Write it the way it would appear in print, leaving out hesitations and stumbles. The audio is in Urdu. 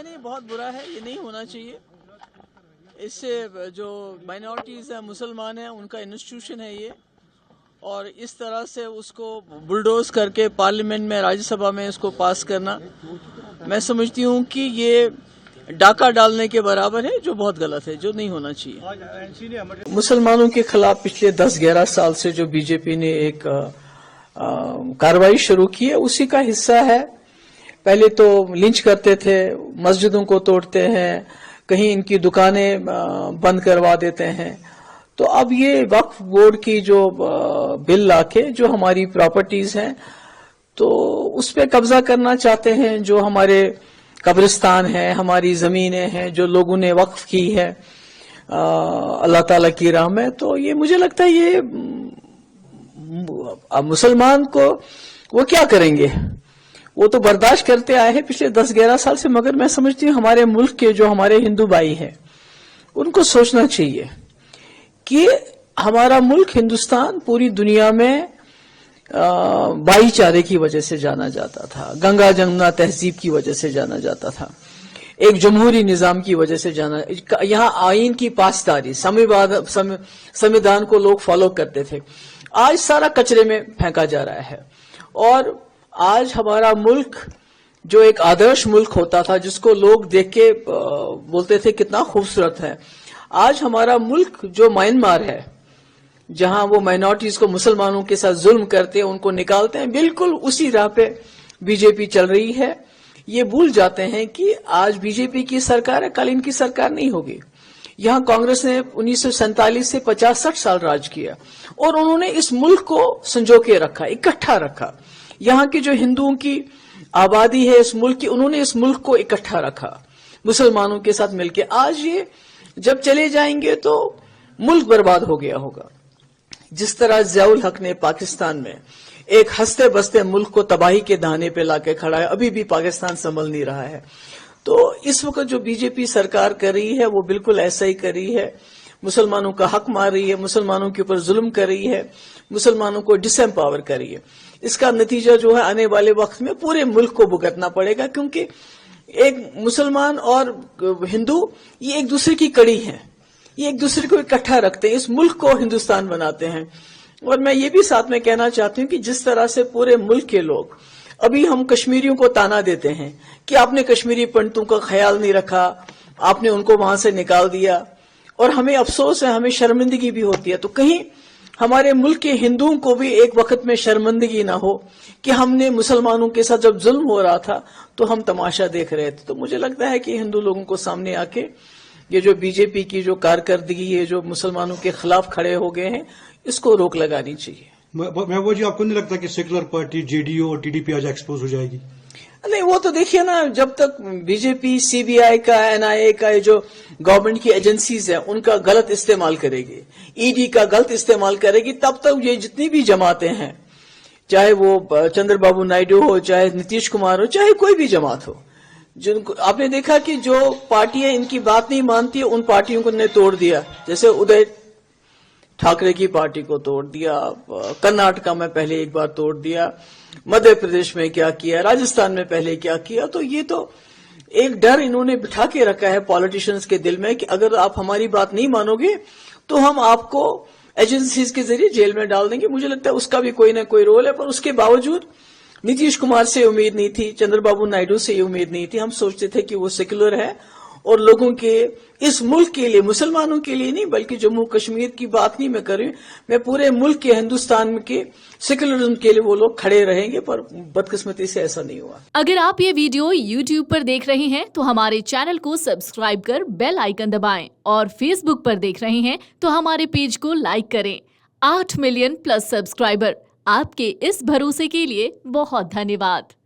میں نہیں, بہت برا ہے, یہ نہیں ہونا چاہیے. اس سے جو مائنورٹیز ہیں, مسلمان ہیں, ان کا انسٹیٹیوشن ہے یہ, اور اس طرح سے اس کو بلڈوز کر کے پارلیمنٹ میں, راجیہ سبھا میں اس کو پاس کرنا, میں سمجھتی ہوں کہ یہ ڈاکہ ڈالنے کے برابر ہے, جو بہت غلط ہے, جو نہیں ہونا چاہیے. مسلمانوں کے خلاف پچھلے 10-11 سال سے جو بی جے پی نے ایک کارروائی شروع کی ہے, اسی کا حصہ ہے. پہلے تو لنچ کرتے تھے, مسجدوں کو توڑتے ہیں, کہیں ان کی دکانیں بند کروا دیتے ہیں. تو اب یہ وقف بورڈ کی جو بل لا کے جو ہماری پراپرٹیز ہیں تو اس پہ قبضہ کرنا چاہتے ہیں, جو ہمارے قبرستان ہیں, ہماری زمینیں ہیں جو لوگوں نے وقف کی ہے اللہ تعالیٰ کی راہ میں. تو یہ مجھے لگتا ہے یہ مسلمان کو وہ کیا کریں گے, وہ تو برداشت کرتے آئے ہیں پچھلے 10-11 سال سے. مگر میں سمجھتی ہوں ہمارے ملک کے جو ہمارے ہندو بھائی ہیں ان کو سوچنا چاہیے کہ ہمارا ملک ہندوستان پوری دنیا میں بھائی چارے کی وجہ سے جانا جاتا تھا, گنگا جمنا تہذیب کی وجہ سے جانا جاتا تھا, ایک جمہوری نظام کی وجہ سے جانا, یہاں آئین کی پاسداری, سمویدھان کو لوگ فالو کرتے تھے. آج سارا کچرے میں پھینکا جا رہا ہے. اور آج ہمارا ملک جو ایک آدرش ملک ہوتا تھا, جس کو لوگ دیکھ کے بولتے تھے کتنا خوبصورت ہے, آج ہمارا ملک جو میانمار ہے, جہاں وہ مائنورٹیز کو مسلمانوں کے ساتھ ظلم کرتے ہیں, ان کو نکالتے ہیں, بالکل اسی راہ پہ بی جے پی چل رہی ہے. یہ بھول جاتے ہیں کہ آج بی جے پی کی سرکار ہے, کل ان کی سرکار نہیں ہوگی. یہاں کانگریس نے 1947 سے 50-60 سال راج کیا, اور انہوں نے اس ملک کو سنجو کے رکھا, اکٹھا رکھا. یہاں کی جو ہندوؤں کی آبادی ہے اس ملک کی, انہوں نے اس ملک کو اکٹھا رکھا مسلمانوں کے ساتھ مل کے. آج یہ جب چلے جائیں گے تو ملک برباد ہو گیا ہوگا. جس طرح ضیاء الحق نے پاکستان میں ایک ہنستے بستے ملک کو تباہی کے دہانے پہ لا کے کھڑا ہے, ابھی بھی پاکستان سنبھل نہیں رہا ہے. تو اس وقت جو بی جے پی سرکار کر رہی ہے وہ بالکل ایسا ہی کر رہی ہے, مسلمانوں کا حق مار رہی ہے, مسلمانوں کے اوپر ظلم کر رہی ہے, مسلمانوں کو ڈس ایمپاور کر رہی ہے. اس کا نتیجہ جو ہے آنے والے وقت میں پورے ملک کو بھگتنا پڑے گا, کیونکہ ایک مسلمان اور ہندو یہ ایک دوسرے کی کڑی ہیں, یہ ایک دوسرے کو اکٹھا رکھتے ہیں, اس ملک کو ہندوستان بناتے ہیں. اور میں یہ بھی ساتھ میں کہنا چاہتی ہوں کہ جس طرح سے پورے ملک کے لوگ ابھی ہم کشمیریوں کو تانا دیتے ہیں کہ آپ نے کشمیری پنڈتوں کا خیال نہیں رکھا, آپ نے ان کو وہاں سے نکال دیا, اور ہمیں افسوس ہے, ہمیں شرمندگی بھی ہوتی ہے. تو کہیں ہمارے ملک کے ہندوؤں کو بھی ایک وقت میں شرمندگی نہ ہو کہ ہم نے مسلمانوں کے ساتھ جب ظلم ہو رہا تھا تو ہم تماشا دیکھ رہے تھے. تو مجھے لگتا ہے کہ ہندو لوگوں کو سامنے آ کے یہ جو بی جے پی کی جو کارکردگی ہے, جو مسلمانوں کے خلاف کھڑے ہو گئے ہیں, اس کو روک لگانی چاہیے. محبوبہ جی, آپ کو نہیں لگتا کہ secular party J D you اور ٹی ڈی پی آج ایکسپوز ہو جائے گی؟ نہیں, وہ تو دیکھیے نا, جب تک بی جے پی سی بی آئی کا, این آئی اے کا, جو گورنمنٹ کی ایجنسیز ہیں ان کا غلط استعمال کرے گی, ای ڈی کا غلط استعمال کرے گی, تب تک یہ جتنی بھی جماعتیں ہیں, چاہے وہ چندر بابو نائیڈو ہو, چاہے نتیش کمار ہو, چاہے کوئی بھی جماعت ہو, جن کو آپ نے دیکھا کہ جو پارٹیاں ان کی بات نہیں مانتی ان پارٹیوں کو نے توڑ دیا. جیسے ادے ٹھاکرے کی پارٹی کو توڑ دیا, کرناٹکا میں پہلے ایک بار توڑ دیا, مدھیہ پردیش میں کیا کیا, راجستھان میں پہلے کیا کیا. تو یہ تو ایک ڈر انہوں نے بٹھا کے رکھا ہے پالیٹیشنز کے دل میں کہ اگر آپ ہماری بات نہیں مانو گے تو ہم آپ کو ایجنسیز کے ذریعے جیل میں ڈال دیں گے. مجھے لگتا ہے اس کا بھی کوئی نہ کوئی رول ہے, پر اس کے باوجود نتیش کمار سے امید نہیں تھی, چندر بابو نائیڈو سے یہ امید نہیں تھی. ہم سوچتے تھے کہ وہ سیکولر ہے اور لوگوں کے, اس ملک کے لیے, مسلمانوں کے لیے نہیں بلکہ جموں کشمیر کی بات نہیں میں کر رہی ہوں, میں پورے ملک کے, ہندوستان کے سیکولرزم کے لیے وہ لوگ کھڑے رہیں گے, پر بدقسمتی سے ایسا نہیں ہوا. اگر آپ یہ ویڈیو YouTube پر دیکھ رہے ہیں تو ہمارے چینل کو سبسکرائب کر بیل آئیکن دبائیں, اور فیس بک پر دیکھ رہے ہیں تو ہمارے پیج کو لائک کریں. 8 ملین پلس سبسکرائبر, آپ کے اس بھروسے کے لیے بہت دھنیہ واد.